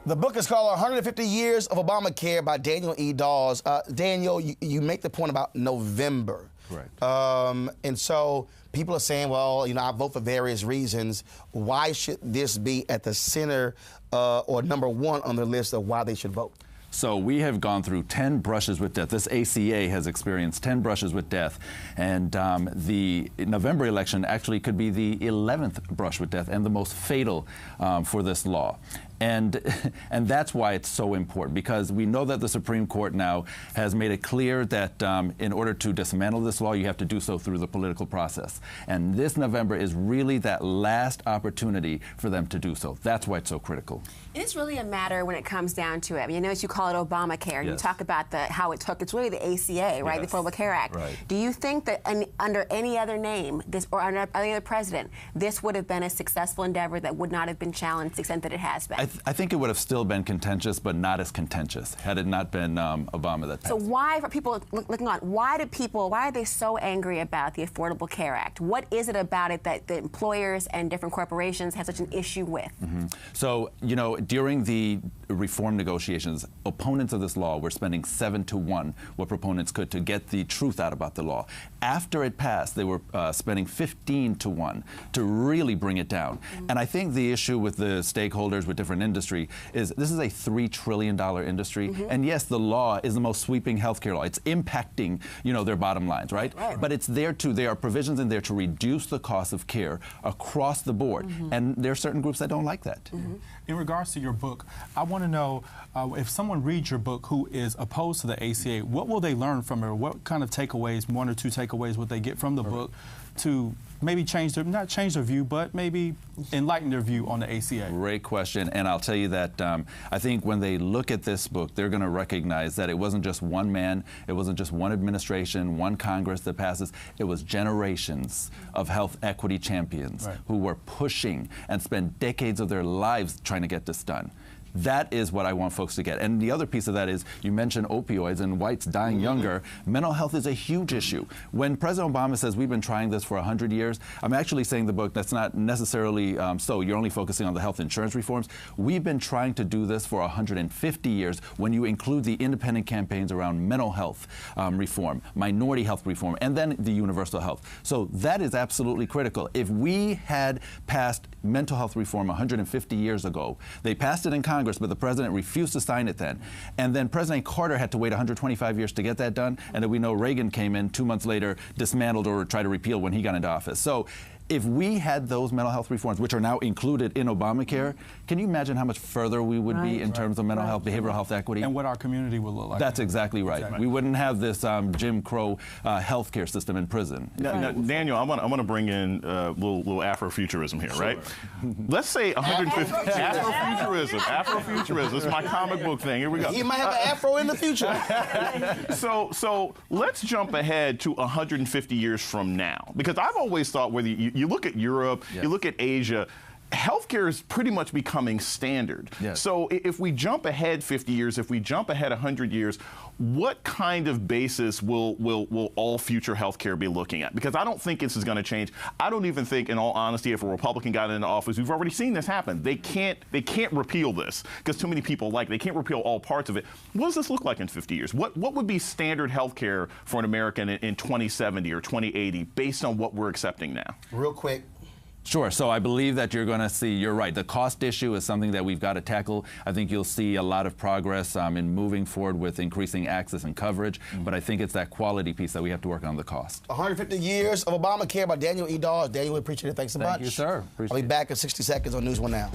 The book is called 150 Years of Obamacare by Daniel E. Dawes. Daniel, you make the point about November. Correct. And so people are saying, well, I vote for various reasons. Why should this be at the center or number one on the list of why they should vote? So we have gone through 10 brushes with death. This ACA has experienced 10 brushes with death. And the November election actually could be the 11th brush with death and the most fatal for this law. And that's why it's so important, because we know that the Supreme Court now has made it clear that in order to dismantle this law, you have to do so through the political process. And this November is really that last opportunity for them to do so. That's why it's so critical. It's really a matter when it comes down to it. I mean, notice you call it Obamacare. Yes. You talk about how it took. It's really the ACA, right? Yes. The Affordable Care Act. Right. Do you think that under any other name, or under any other president, this would have been a successful endeavor that would not have been challenged to the extent that it has been? I think it would have still been contentious, but not as contentious had it not been Obama that passed. So why, for people looking on, why are they so angry about the Affordable Care Act? What is it about it that the employers and different corporations have such an issue with? Mm-hmm. So, during the reform negotiations, opponents of this law were spending 7-to-1 what proponents could to get the truth out about the law. After it passed, they were spending 15-to-1 to really bring it down. Mm-hmm. And I think the issue with the stakeholders, with different industry, is this is a $3 trillion industry. Mm-hmm. And yes, the law is the most sweeping healthcare law. It's impacting, their bottom lines, right? But it's there there are provisions in there to reduce the cost of care across the board. Mm-hmm. And there are certain groups that don't like that. Mm-hmm. In regards to your book, I want to know if someone reads your book who is opposed to the ACA, what will they learn from it? What kind of takeaways, 1 or 2 takeaways, would they get from the book to maybe not change their view, but maybe enlighten their view on the ACA? Great question. And I'll tell you that I think when they look at this book, they're going to recognize that it wasn't just one man, it wasn't just one administration, one Congress that passes. It was generations of health equity champions who were pushing and spent decades of their lives trying to get this done. That is what I want folks to get. And the other piece of that is, you mentioned opioids and whites dying younger. Mental health is a huge issue. When President Obama says we've been trying this for 100 years, I'm actually saying the book that's not necessarily so. You're only focusing on the health insurance reforms. We've been trying to do this for 150 years when you include the independent campaigns around mental health reform, minority health reform, and then the universal health. So that is absolutely critical. If we had passed mental health reform 150 years ago, they passed it in Congress, but the president refused to sign it then. And then President Carter had to wait 125 years to get that done. And then we know Reagan came in 2 months later, dismantled or tried to repeal when he got into office. So if we had those mental health reforms, which are now included in Obamacare, can you imagine how much further we would be in terms of mental health, behavioral health equity? And what our community would look like. That's exactly right. Exactly. We wouldn't have this Jim Crow healthcare system in prison. Now, Daniel, I'm going to bring in a little Afrofuturism here, right? Let's say 150. Afrofuturism. It's my comic book thing. Here we go. He might have an afro in the future. So let's jump ahead to 150 years from now, because I've always thought whether you look at Europe, you look at Asia, healthcare is pretty much becoming standard. Yes. So if we jump ahead 50 years, if we jump ahead 100 years, what kind of basis will all future healthcare be looking at? Because I don't think this is going to change. I don't even think, in all honesty, if a Republican got into office, we've already seen this happen. They can't repeal this because too many people they can't repeal all parts of it. What does this look like in 50 years? What would be standard healthcare for an American in 2070 or 2080 based on what we're accepting now? Real quick. Sure. So I believe that you're going to see, you're right, the cost issue is something that we've got to tackle. I think you'll see a lot of progress in moving forward with increasing access and coverage, but I think it's that quality piece that we have to work on, the cost. 150 Years of Obamacare by Daniel E. Dawes. Daniel, we appreciate it. Thanks so much. Thank you, sir. I'll be back in 60 seconds on News 1 Now.